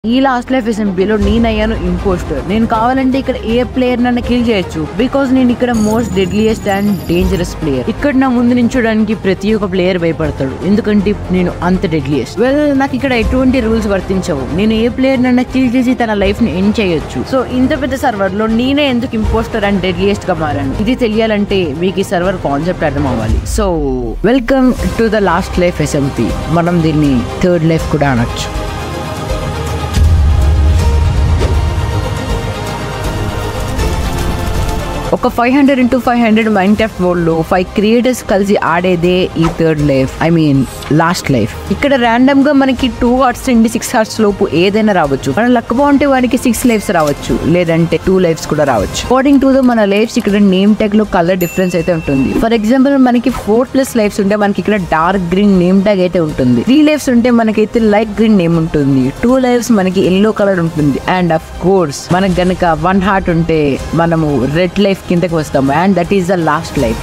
ఈ last life ఎస్ఎంపీలో నేనయ్యాను impostor. నేను కావాలంటే ఇక్కడ ఏ ప్లేయర్ నన్ను కిల్ చేయొచ్చు, బికాస్ నేను ఇక్కడ most deadliest and dangerous player. ఇక్కడ నా ముందు నించోడానికి ప్రతి ఒక్క ప్లేయర్ భయపడతాడు, ఎందుకంటే నేను అంత డెడ్లియెస్ట్. నాకు ఇక్కడ ఎటువంటి రూల్స్ వర్తించవు. నేను ఏ ప్లేయర్ నన్ను కిల్ చేసి తన లైఫ్ ని ఎండ్ చేయొచ్చు. సో ఇంత పెద్ద సర్వర్ లో నేనే ఎందుకు ఇంపోస్టర్ అండ్ డెడ్లియెస్ట్ గా మారాను, ఇది తెలియాలంటే మీకు ఈ సర్వర్ కాన్సెప్ట్ అర్థం అవ్వాలి. So welcome to the last life SMP. మనం దీన్ని థర్డ్ లైఫ్ కూడా అనొచ్చు. ఒక 500x500 మైన్క్రాఫ్ట్ వరల్డ్ లో 5 క్రియేటర్స్ కలిసి ఆడేదే ఈ third life, I mean last life. ఇక్కడ ర్యాండమ్ గా మనకి 2 హార్ట్స్ నుండి 6 హార్ట్స్ లోపు ఏదైనా రావచ్చు. మన లక్ బాగుంటే వానికి 6 లైఫ్స్ రావచ్చు, లేదంటే 2 లైఫ్స్ కూడా రావచ్చు. అకార్డింగ్ టు ద మన లైఫ్స్ ఇక్కడ నేమ్ ట్యాగ్ లో కలర్ డిఫరెన్స్ అయితే ఉంటుంది. ఫర్ ఎగ్జాంపుల్ మనకి 4+ లైఫ్స్ ఉంటే మనకి ఇక్కడ డార్క్ గ్రీన్ నేమ్ ట్యాగ్ అయితే ఉంటుంది. 3 లైఫ్స్ ఉంటే మనకైతే లైట్ గ్రీన్ నేమ్ ఉంటుంది. 2 లైఫ్స్ మనకి ఎల్లో కలర్ ఉంటుంది. అండ్ అఫ్ కోర్స్ మనకు గనక 1 హార్ట్ ఉంటే మనము రెడ్ లైఫ్ కిందకి వస్తాము, and that is the last life.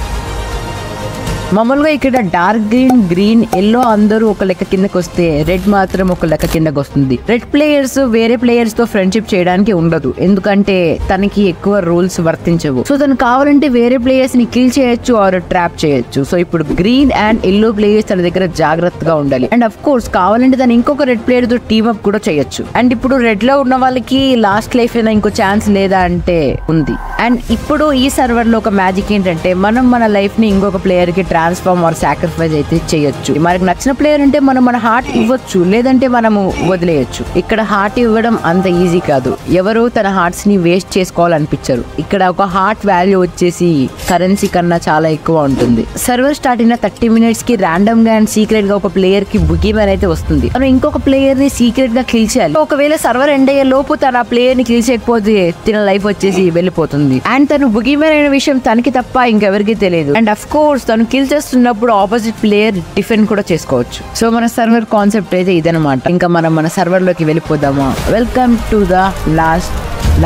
మామూలుగా ఇక్కడ డార్క్ గ్రీన్, గ్రీన్, ఎల్లో అందరూ ఒక లెక్క కిందకి వస్తే రెడ్ మాత్రం ఒక లెక్క కిందకి వస్తుంది. రెడ్ ప్లేయర్స్ వేరే ప్లేయర్స్ తో ఫ్రెండ్షిప్ చేయడానికి ఉండదు, ఎందుకంటే తనకి ఎక్కువ రూల్స్ వర్తించవు. సో తను కావాలంటే వేరే ప్లేయర్స్ ని కిల్ చేయొచ్చు ఆర్ ట్రాప్ చేయొచ్చు. సో ఇప్పుడు గ్రీన్ అండ్ ఎల్లో ప్లేయర్స్ తన దగ్గర జాగ్రత్తగా ఉండాలి. అండ్ అఫ్ కోర్స్ కావాలంటే తను ఇంకొక రెడ్ ప్లేయర్ తో టీమ్ అప్ కూడా చేయొచ్చు. అండ్ ఇప్పుడు రెడ్ లో ఉన్న వాళ్ళకి లాస్ట్ లైఫ్ అయినా ఇంకో ఛాన్స్ లేదా అంటే ఉంది. అండ్ ఇప్పుడు ఈ సర్వర్ లో ఒక మ్యాజిక్ ఏంటంటే మనం మన లైఫ్ ని ఇంకొక ప్లేయర్ కి ట్రాన్స్ఫార్మ్ ఆర్ సాక్రిఫైస్ అయితే చేయొచ్చు. మనకు నచ్చిన ప్లేయర్ అంటే మనం మన హార్ట్ ఇవ్వచ్చు, లేదంటే మనము వదిలేయచ్చు. ఇక్కడ హార్ట్ ఇవ్వడం అంత ఈజీ కాదు. ఎవరు తన హార్ట్స్ ని వేస్ట్ చేసుకోవాలనిపించరు. ఇక్కడ ఒక హార్ట్ వాల్యూ వచ్చేసి కరెన్సీ కన్నా చాలా ఎక్కువ ఉంటుంది. సర్వర్ స్టార్ట్ అయిన 30 minutes కి ర్యాండమ్ గా అండ్ సీక్రెట్ గా ఒక ప్లేయర్ కి బుగీ మ్యాన్ అయితే వస్తుంది. మనం ఇంకొక ప్లేయర్ ని సీక్రెట్ గా కిల్ చేయాలి. ఒకవేళ సర్వర్ ఎండ్ అయ్యే లోపు తన ప్లేయర్ ని కిల్ చేయకపోతే తన లైఫ్ వచ్చేసి వెళ్ళిపోతుంది. అండ్ తను బుగీ మ్యాన్ అయిన విషయం తనకి తప్ప ఇంకెవరికి తెలియదు. అండ్ అఫ్ కోర్స్ తను కిల్ చేస్తున్నప్పుడు ఆపోజిట్ ప్లేయర్ డిఫెండ్ కూడా చేసుకోవచ్చు. సో మన సర్వర్ కాన్సెప్ట్ అయితే ఇదనమాట. ఇంకా మనం మన సర్వర్ లోకి వెళ్ళిపోదామా. Welcome to the last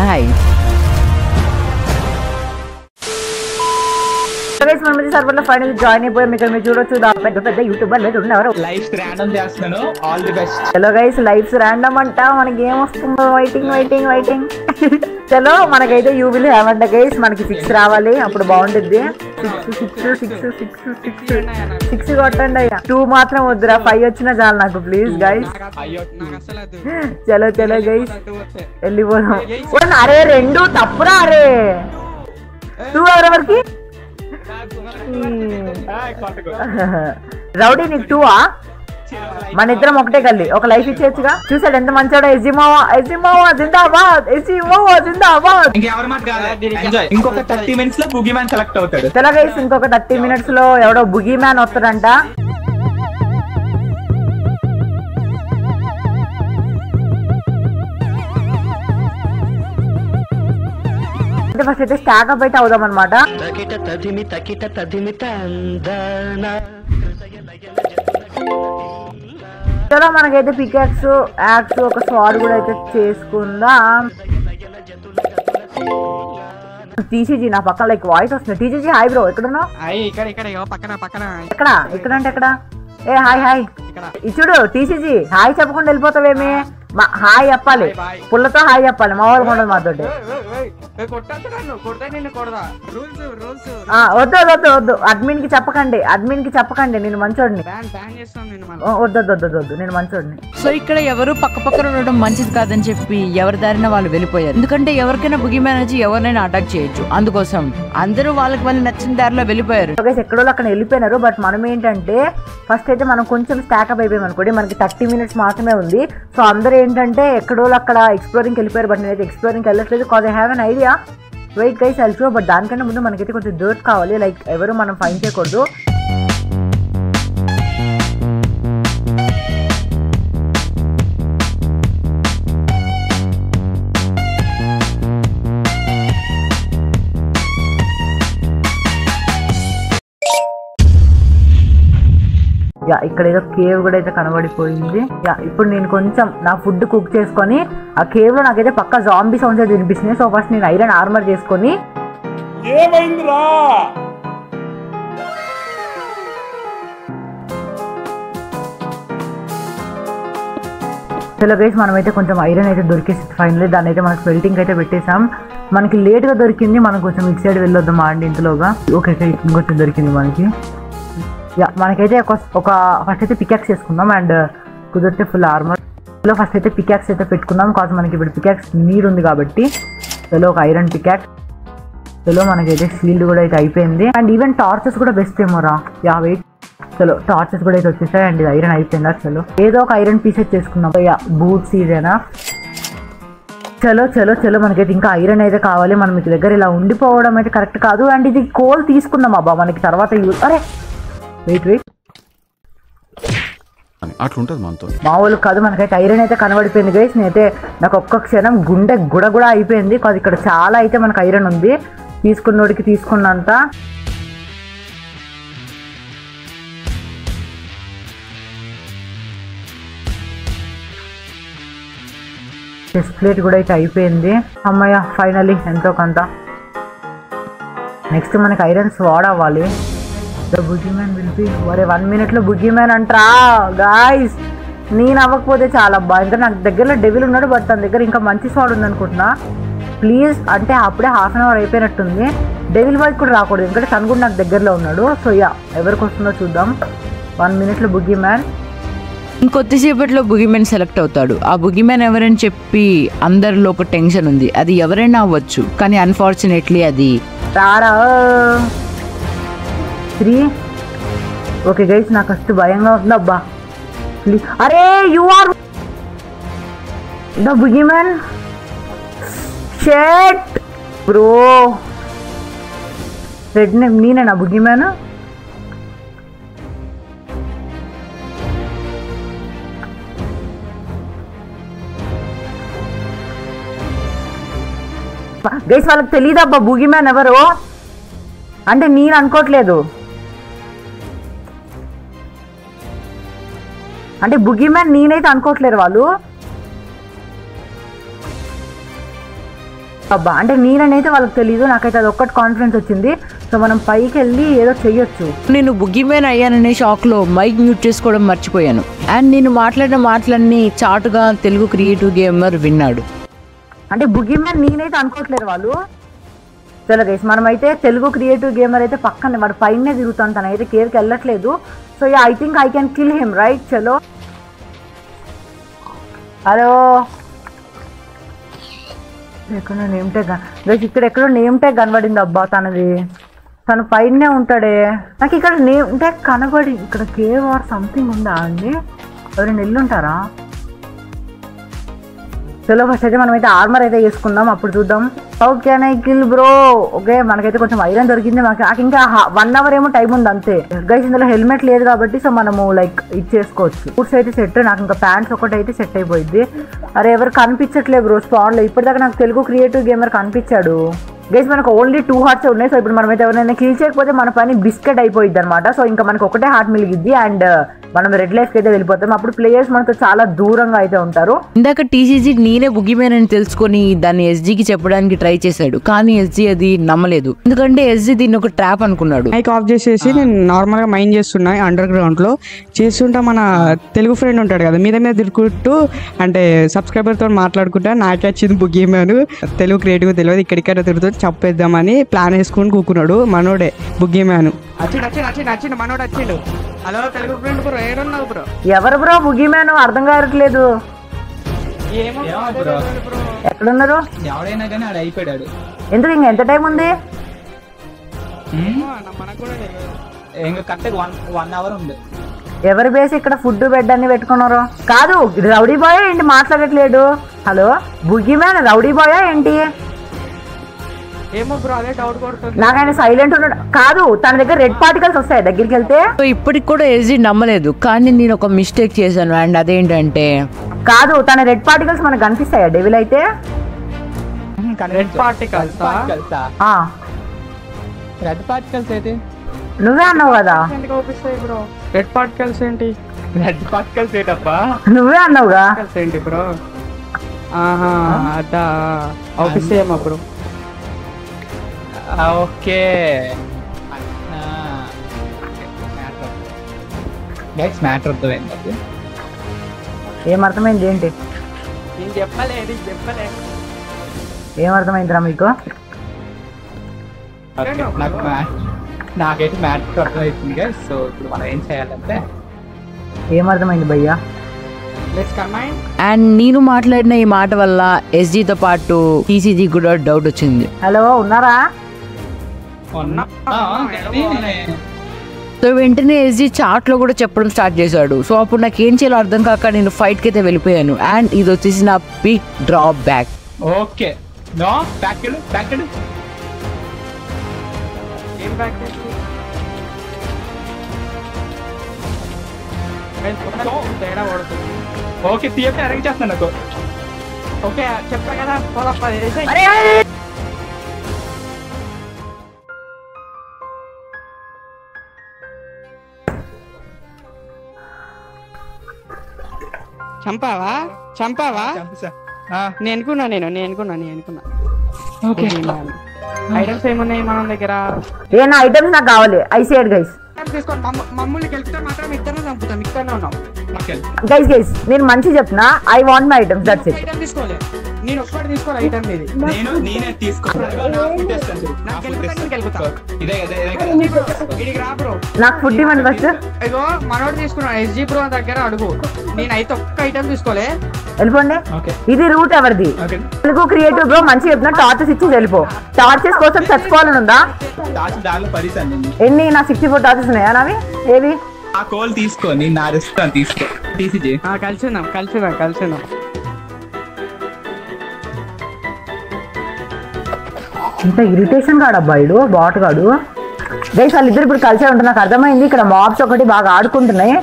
life. Server లో ఫైనల్ జాయిన్ అయిపోయి మీరు చూడొచ్చు పెద్ద పెద్ద యూట్యూబర్లు అయితే ఉన్నారు. లైఫ్ ర్యాండమ్ చేస్తున్నాను. All the best. Hello guys, life's random అంట. మనకి ఏం వస్తుందో వెయిటింగ్. చలో మనకైతే యూ విల్ హ్యావ్ అంట గైస్. మనకి 6 రావాలి, అప్పుడు బాగుంటుంది. 6 కొట్టండి అయ్యా. 2 మాత్రం వద్దురా, 5 వచ్చినా చాలు నాకు, ప్లీజ్ గైస్. చలో గైస్ వెళ్ళిపోదాం. అరే 2 తప్పురా. అరే 2 ఎవరెవరికి రౌడీ నీకు 2ఆ? మన ఇద్దరం ఒకటే గల్లి, ఒక లైఫ్ ఇచ్చేచ్చుగా. చూసాడు ఎంత మంచోడో. ఎజిమావా జిందాబాద్. ఇంకొక 30 minutes లో బుగీ మ్యాన్ సెలెక్ట్ అవుతాడు. తెలగైస్ ఇంకొక 30 minutes లో ఎవడో బుగీ మ్యాన్ వస్తాడంట. ఫస్ట్ అయితే స్టాక్ అప్ అయితే అవుదాం అనమాట. చలో మనకైతే పికాక్స్, యాక్స్, ఒక స్వాడ్ కూడా అయితే చేసుకుందాం. టీసీజీ నా పక్కన లైక్ వాయిస్ వస్తుంది. టీసీజీ హాయ్ బ్రో, ఎక్కడున్నావు? ఎక్కడ అంటే ఎక్కడ? ఏ హాయ్ ఇచ్చుడు. టీసీజీ హాయ్ చెప్పకుండా వెళ్ళిపోతావేమి? హాయ్ చెప్పాలి, పుల్లతో హాయ్ చెప్పాలి. మా వాళ్ళు ఉండదు మాతోటి. వద్దు అడ్మిన్ కి చెప్పకండి నేను మంచోడిని. వద్దు నేను మంచోడిని. సో ఇక్కడ ఎవరు పక్కన ఉండడం మంచిది కాదని చెప్పి ఎవరి దారిన వాళ్ళు వెళ్ళిపోయారు. ఎందుకంటే ఎవరికైనా బుగీ మ్యాన్ వచ్చి ఎవరినైనా అటాక్ చేయొచ్చు. అందుకోసం అందరూ వాళ్ళకి నచ్చిన దారిలో వెళ్ళిపోయారు. ఎక్కడో అక్కడ వెళ్ళిపోయినారు. బట్ మనం ఏంటంటే ఫస్ట్ అయితే మనం కొంచెం స్టాకప్ అయిపోయాం అనుకోండి. మనకి 30 minutes మాత్రమే ఉంది. సో అందరూ ఏంటంటే ఎక్కడో అక్కడ ఎక్స్ప్లోరింగ్కి వెళ్ళిపోయారు. బట్ నేనైతే ఎక్స్ప్లోరింగ్కి వెళ్ళట్లేదు. Cause I have an idea. Wait guys I'll show. But దానికన్నా ముందు మనకైతే కొంచెం డర్ట్ కావాలి. లైక్ ఎవరు మనం ఫైన్ చేయకూడదు. ఇక్కడ ఏదో కేవ్ కూడా అయితే కనబడిపోయింది. ఇప్పుడు నేను కొంచెం నా ఫుడ్ కుక్ చేసుకొని ఆ కేవ్ లో నాకైతే పక్క జాంబీ సౌండ్స్ అయితే వినిపిస్తున్నాయి. సో ఫస్ట్ నేను ఐరన్ ఆర్మర్ చేసుకొని చలో గైస్ మనమైతే కొంచెం ఐరన్ అయితే దొరికేసి ఫైనల్లీ దాన్ని అయితే మనకి స్మెల్టింగ్ అయితే పెట్టేసాం. మనకి లేట్గా దొరికింది, మనం కొంచెం ఇటు సైడ్ వెళ్ళొద్దామా అండి ఇంతలోగా. ఓకే ఇంకొంచెం దొరికింది మనకి. మనకైతే ఒక ఫస్ట్ అయితే పికాక్స్ చేసుకుందాం అండ్ కుదిరితే ఫుల్ ఆర్మర్. చలో ఫస్ట్ అయితే పికాక్స్ అయితే పెట్టుకుందాం కాదు మనకి ఇప్పుడు పికాక్స్ నీడ్ ఉంది కాబట్టి. చలో ఒక ఐరన్ పికాక్స్. చలో మనకైతే షీల్డ్ కూడా అయితే అయిపోయింది అండ్ ఈవెన్ టార్చెస్ కూడా బెస్ట్ ఏమో రా. వెయిట్ చలో టార్చెస్ కూడా అయితే వచ్చేసాయి అండ్ ఇది ఐరన్ అయిపోయిందా. చలో ఏదో ఒక ఐరన్ పీసెస్ చేసుకుందాం. బూట్స్ ఇదేనా. చలో చలో చలో మనకైతే ఇంకా ఐరన్ అయితే కావాలి. మనం మీకు దగ్గర ఇలా ఉండిపోవడం అయితే కరెక్ట్ కాదు అండ్ ఇది కోల్ తీసుకుందాం అబ్బా మనకి తర్వాత అరే వెయిట్ అట్లుంటది మనతో మామూలు కాదు. మనకైతే ఐరన్ అయితే కనబడిపోయింది గైస్. నేనైతే నాకు ఒక్క క్షణం గుండె గుడ అయిపోయింది కాదు. ఇక్కడ చాలా అయితే మనకు ఐరన్ ఉంది, తీసుకున్నోడికి తీసుకున్నంత. చెస్ట్ ప్లేట్ కూడా అయితే అయిపోయింది. అమ్మయ్య ఫైనలీ ఎంతో కొంత. నెక్స్ట్ మనకి ఐరన్ స్వాడ్ అవ్వాలి. బుగ్గి మ్యాన్ పిలిపి వరే 1 minute బుగ్గి మ్యాన్ అంటారా గాయస్. నేను అవ్వకపోతే చాలా అబ్బా. ఇంకా నాకు దగ్గరలో డెవిల్ ఉన్నాడు బట్ తన దగ్గర ఇంకా మంచి స్వాడ్ ఉంది అనుకుంటున్నా. ప్లీజ్ అంటే అప్పుడే 1/2 hour అయిపోయినట్టుంది. డెవిల్ బాయ్ కూడా రాకూడదు ఎందుకంటే తను కూడా నాకు దగ్గరలో ఉన్నాడు. సో ఎవరికి వస్తుందో చూద్దాం. 1 minute బుగ్గి మ్యాన్. ఇంకొద్దిసేపట్లో బుగిమెన్ సెలెక్ట్ అవుతాడు. ఆ బుగిమెన్ ఎవరని చెప్పి అందరిలో ఒక టెన్షన్ ఉంది. అది ఎవరైనా అవ్వచ్చు కానీ అన్ఫార్చునేట్లీ అది రారా 3. ఓకే గైస్ నాకు ఫస్ట్ భయంగా ఉంది అబ్బా. ప్లీజ్ అరే you are the boogeyman. Shut bro red name నేనేనా బుగిమెన్. గైస్ వాళ్ళకి తెలియదబ్బా బుగి మ్యాన్ ఎవరు అంటే. నేను అనుకోవట్లేదు అంటే బుగి మ్యాన్ నేనైతే అనుకోవట్లేరు వాళ్ళు అబ్బా. అంటే నేనైతే వాళ్ళకి తెలియదు. నాకైతే అది ఒక్కటి కాన్ఫిడెన్స్ వచ్చింది. సో మనం పైకి వెళ్ళి ఏదో చెయ్యొచ్చు. నేను బుగిమెన్ అయ్యాననే షాక్లో మైక్ మ్యూట్ చేసుకోవడం మర్చిపోయాను అండ్ నేను మాట్లాడిన మాటలన్నీ చాటుగా తెలుగు క్రియేటివ్ గేమర్ విన్నాడు. అంటే బుగి మ్యాన్ నేనైతే అనుకోవట్లేరు వాళ్ళు. చలో గైస్ మనమైతే తెలుగు క్రియేటివ్ గేమర్ అయితే పక్కనే వాడు పైనే తిరుగుతాను. తనైతే కేర్కి వెళ్ళట్లేదు. So I think I can kill him right. చలో హలో ఎక్కడో నేమ్ ట్యాగ్ గైస్ ఇక్కడ ఎక్కడో నేమ్ ట్యాగ్ కనబడింది అబ్బా తనది. తను పైనే ఉంటాడే. నాకు ఇక్కడ నేమ్ ట్యాగ్ కనబడి ఇక్కడ కేవ్ ఆర్ సంథింగ్ ఉందా అండి. ఎవరైనా వెళ్ళుంటారా. చలో ఫస్ట్ అయితే మనమైతే ఆర్మర్ అయితే చేసుకుందాం అప్పుడు చూద్దాం. Okay I kill bro. Okay మనకైతే కొంచెం ఐరన్ దొరికింది. నాకు ఇంకా 1 hour ఏమో టైం ఉంది అంతే గైస్. ఇందులో హెల్మెట్ లేదు కాబట్టి సో మనము లైక్ ఇది చేసుకోవచ్చు. బూట్స్ అయితే సెట్. నాకు ఇంకా ప్యాంట్స్ ఒకటి అయితే సెట్ అయిపోయింది. అరే ఎవరు కనిపించట్లేదు బ్రో స్పాన్లో. ఇప్పటిదాకా నాకు తెలుగు క్రియేటివ్ గేమర్ కనిపించాడు గైస్. మనకు ఓన్లీ 2 hearts ఉన్నాయి. సో ఇప్పుడు మనమైతే ఎవరైనా కిల్ చేయకపోతే మన పని బిస్కెట్ అయిపోయింది అనమాట. సో ఇంకా మనకు ఒకటే హార్ట్ మిలిగిద్ది అండ్ మనం రెడ్ లైఫ్కి అయితే వెళ్ళిపోతాం. అప్పుడు ప్లేయర్స్ మనకు చాలా దూరంగా అయితే ఉంటారు. ఇందాక టీసీజీ నేనే బుగిమెన్ అని తెలుసుకొని దాన్ని ఎస్జీకి చెప్పడానికి ట్రై చేశాడు కానీ ఎస్జీ అది నమ్మలేదు. ఎందుకంటే ఎస్జీ దీన్ని ఒక ట్రాప్ అనుకున్నాడు. మైక్ ఆఫ్ చేసేసి నేను నార్మల్గా మైండ్ చేస్తున్నా అండర్ గ్రౌండ్లో చేస్తుంటా. మన తెలుగు ఫ్రెండ్ ఉంటాడు కదా మీద తిరుగుతూ అంటే సబ్స్క్రైబర్తో మాట్లాడుకుంటా నాకే వచ్చింది బుగిమెన్ తెలుగు క్రియేటివ్ తెలియదు ఇక్కడిక్కడ తిరుగుతూ చెప్పేద్దామని ప్లాన్ వేసుకొని కూకున్నాడు. మనోడే బుగిమెన్. వచ్చిండు మనోడు వచ్చిండు. హలో తెలుగు ఫ్రెండ్ బ్రో ఏడున్నావు బ్రో. ఎవరు బ్రో బుగి మ్యాన్ అర్థం కావట్లేదు. ఎక్కడున్నారు ఎవరైనా కానీ ఆడ అయిపోయాడు. ఎందుకు ఇంకా ఎంత టైం ఉంది. ఇంకా కరెక్ట్ 1 hour ఉంది. ఎవరి బేసి ఇక్కడ ఫుడ్ బెడ్ అన్ని పెట్టుకున్నారు. కాదు రౌడీ బాయ్ ఏంటి మాట్లాడట్లేడు. హలో బుగి మ్యాన్ రౌడీ బాయా ఏంటి. ఏమో బ్రో అదే డౌట్ కొడుతుంది. నాకు ఆయన సైలెంట్ ఉన్నాడు. కాదు తన దగ్గర రెడ్ పార్టికల్స్ వస్తాయి దగ్గరికి వెళ్తే. సో ఇప్పటికి కూడా ఎస్జీ నమ్మలేదు కానీ నేను ఒక మిస్టేక్ చేశాను అండ్ అదేంటంటే కాదు తన రెడ్ పార్టికల్స్ మనకు కనిపిస్తాయా డెవిల్ అయితే. రెడ్ పార్టికల్స్ రెడ్ పార్టికల్స్ అయితే నువ్వే అన్నావు కదా. బ్రో రెడ్ పార్టికల్స్ ఏంటి. రెడ్ పార్టికల్స్ ఏంటప్పా నువ్వే అన్నావుగా. ఏంటి బ్రో. ఆహా అదా ఆఫీస్ ఏమో బ్రో. ఓకే మ్యాటర్ అర్థమైంది. ఏం అర్థమైంది ఏంటి. నేను చెప్పలేదు ఏమర్థమైందిరా మీకు? నాకైతే మ్యాథ్స్ అర్థమవుతుంది గైస్. సో ఇప్పుడు మనం ఏం చేయాలంటే ఏమర్థమైంది భయ్యా? Let's combine. అండ్ నేను మాట్లాడిన ఈ మాట వల్ల ఎస్జీతో పాటు టీసీజీ కూడా డౌట్ వచ్చింది. హలో ఉన్నారా? సో వెంటనే ఎస్జీ చాట్ లో కూడా చెప్పడం స్టార్ట్ చేశాడు. సో అప్పుడు నాకు ఏం చేయాలో అర్థం కాక నేను ఫైట్ కి అయితే వెళ్ళిపోయాను. అండ్ ఇది వచ్చేసి నా big drop back. Okay no back ఏం బ్యాక్ తేడా పడుతుంది. ఓకే థియేటర్ అరేంజ్ చేస్తాను నాకు. ఓకే చెప్పా కదా పోదప్ప. చంపావా నేను అనుకున్నా. ఓకే ఐటమ్స్ ఏమున్నాయి మన దగ్గర? ఏనా ఐటమ్స్ నాకు కావాలి. ఐసీఐడ్ గైస్ తీసుకొని మమ్మల్ని గెలిపితే మాత్రం ఇద్దరు చంపుతాం. ఇక్కడనే ఉన్నాం. గైస్ నేను మంచి చెప్తున్నా. I want my items. That's it. Item తీసుకోలే నేను ఒక్కటి తీసుకోవాలి. ఐటమ్ ఇది నేనే నాకు ఫుడ్ ఇవ్వండి ఫస్ట్. ఇగో మనోడు తీసుకున్నాడు ఎస్జీ ప్రో దగ్గర అడుగు. నేనైతే ఒక్క ఐటమ్ తీసుకోలే. వెళ్ళిపోండి. ఇది రూట్ ఎవరిది? తెలుగు క్రియేటివ్ బ్రో మంచి చెప్పిన టార్చెస్ ఇచ్చి వెళ్ళిపో. టార్చెస్ కోసం చచ్చిపోవాలని ఉందా? ఎన్ని? నా 64 టార్చెస్ ఉన్నాయా నావి? ఏవి? ఆ కోల్ తీసుకొని నా రెస్టాన్ తీసుకో. తీసిజీ కలిసి ఉందాం. ఇంత ఇరిటేషన్ గాడు అబ్బాయిడు బాట్ గాడు. గైస్ వాళ్ళిద్దరు ఇప్పుడు కలిసే ఉంటుంది. నాకు అర్థమైంది. ఇక్కడ మాబ్స్ ఒకటి బాగా ఆడుకుంటున్నాయి.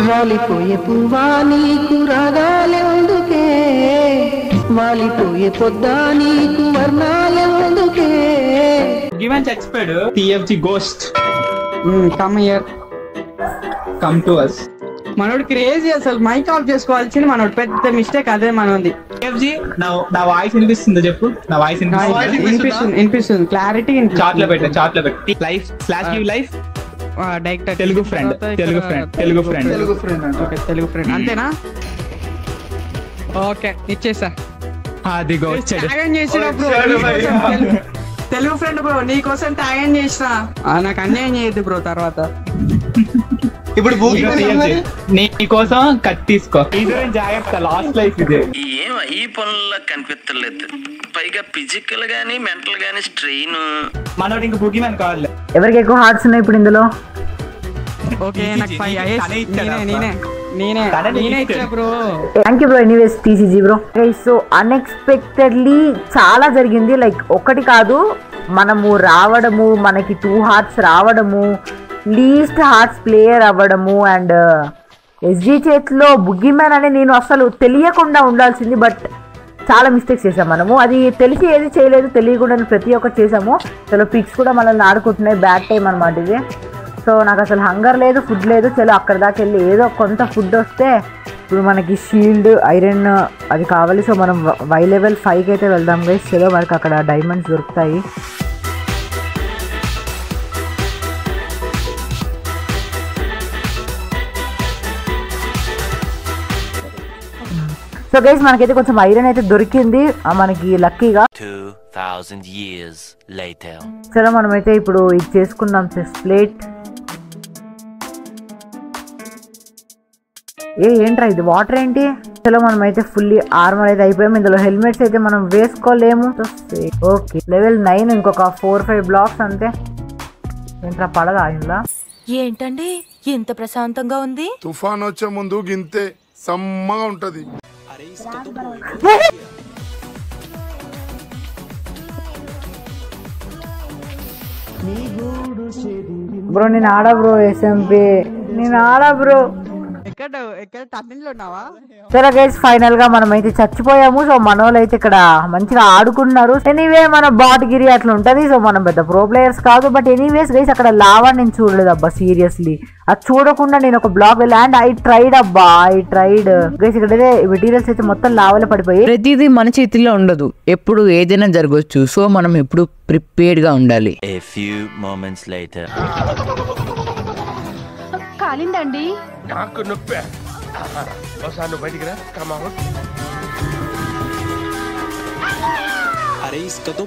వాలిపోయే పువ్వా నీకు రాగాలెందుకే, వాలిపోయే పొద్దా నీకు వర్ణాలెందుకే. గివెన్ చచ్చిపోయాడు. TFG ghost come here, come to us. మనోడు క్రేజీ. అసలు మైక్ ఆఫ్ చేసుకోవాల్సింది మనోడు. పెద్ద మిస్టేక్ అదే మనది. టిఎఫ్జి నా వాయిస్ వినిపిస్తుందో చెప్పు. నా వాయిస్ వినిపిస్తుంది. క్లారిటీ చాట్ లో పెట్టు. Life slash give life direct Telugu friend. Okay Telugu friend అంతేనా? ఓకే ఇచ్చేసా. అది వచ్చాడు. తెలుగు ఫ్రెండ్ బ్రో నీకోసం ట్యాగ్ చేసిన. నాకు అన్యాయం చేయద్దు బ్రో. తర్వాత ఇప్పుడు నీ కోసం కట్ తీసుకో. జాగ్రత్త. లాస్ట్ లైఫ్ ఇది. ఏం ఈ పనుల్లో కనిపించలేదు. పైగా ఫిజికల్ గానీ మెంటల్ గానీ స్ట్రెయిన్. మనోడు ఇంక బుగి మ్యాన్ కావాలి. ఎవరికి ఎక్కువ హార్ట్స్ ఉన్నాయి ఇప్పుడు ఇందులో? ఓకే నాకు 5 నేనే ఇచ్చా bro. Thank you bro. Anyways TCG bro. So unexpectedly చాలా జరిగింది. లైక్ ఒకటి కాదు, మనము రావడము, మనకి 2 హార్ట్స్ రావడము, లీస్ట్ హార్ట్స్ ప్లేయర్ అవ్వడము, అండ్ ఎస్జీ చేతిలో బుగ్గీ మ్యాన్ అని నేను అసలు తెలియకుండా ఉండాల్సింది. బట్ చాలా మిస్టేక్స్ చేసాం మనము. అది తెలిసి ఏది చేయలేదు, తెలియకుండా ప్రతి ఒక్కటి చేసాము. చలో పిక్స్ కూడా మనల్ని ఆడుకుంటున్నాయి. బ్యాడ్ టైం అనమాట ఇది. సో నాకు అసలు హంగర్ లేదు, ఫుడ్ లేదు. చలో అక్కడ దాకా వెళ్ళి ఏదో కొంత ఫుడ్ వస్తే ఇప్పుడు మనకి షీల్డ్, ఐరన్ అది కావాలి. సో మనం వై లెవెల్ 5కి అయితే వెళ్దాం గైస్. చలో మనకి అక్కడ డైమండ్స్ దొరుకుతాయి. సో గైస్ మనకైతే కొంచెం ఐరన్ అయితే దొరికింది మనకి లక్కీగా. 2000 years later. చలో మనమైతే ఇప్పుడు ఇది చేసుకుందాం. Chest plate. ఏంట్రా ఇది? వాటర్ ఏంటి? చలో మనమైతే ఫుల్లీ ఆర్మర్ అయితే అయిపోయాము. ఇందులో హెల్మెట్స్ అయితే మనం వేసుకోలేము. Okay level 9. ఇంకొక 4-5 బ్లాక్స్ అంతే. ఏంట్రా పడదా ఇంట్లో? ఏంటండి ఇంత ప్రశాంతంగా ఉంది? తుఫాన్ వచ్చే ముందు గింతే సమ్మగా ఉంటది. బ్రో నేను ఆడా బ్రో. ఎస్ఎంపీ నేను ఆడా బ్రో. ఎక్కడ టన్నెల్లో ఉన్నావా? సరే గైస్, ఫైనల్ గా మనం అయితే చచ్చిపోయాము. సో మన వాళ్ళు అయితే ఇక్కడ మంచిగా ఆడుకున్నారు. ఎనీవే మన బాట్ గిరి అట్లా ఉంటది. సో మనం పెద్ద ప్రో ప్లేయర్స్ కాదు. బట్ ఎనీవేస్ గైస్, అక్కడ లావా నేను చూడలేదు అబ్బా, సీరియస్లీ. అది చూడకుండా నేను ఒక బ్లాగ్ అండ్ ఐ ట్రైడ్ అబ్బా, గైస్. ఇక్కడ మెటీరియల్స్ అయితే మొత్తం లావాలో పడిపోయి. ప్రతిదీ మన చేతిలో ఉండదు, ఎప్పుడు ఏదైనా జరగవచ్చు. సో మనం ఎప్పుడు ప్రిపేర్డ్ గా ఉండాలి. కాలిందండి. నాకు నొప్పి. ఒకసారి బయటికి రా. అరే ఇసుక తో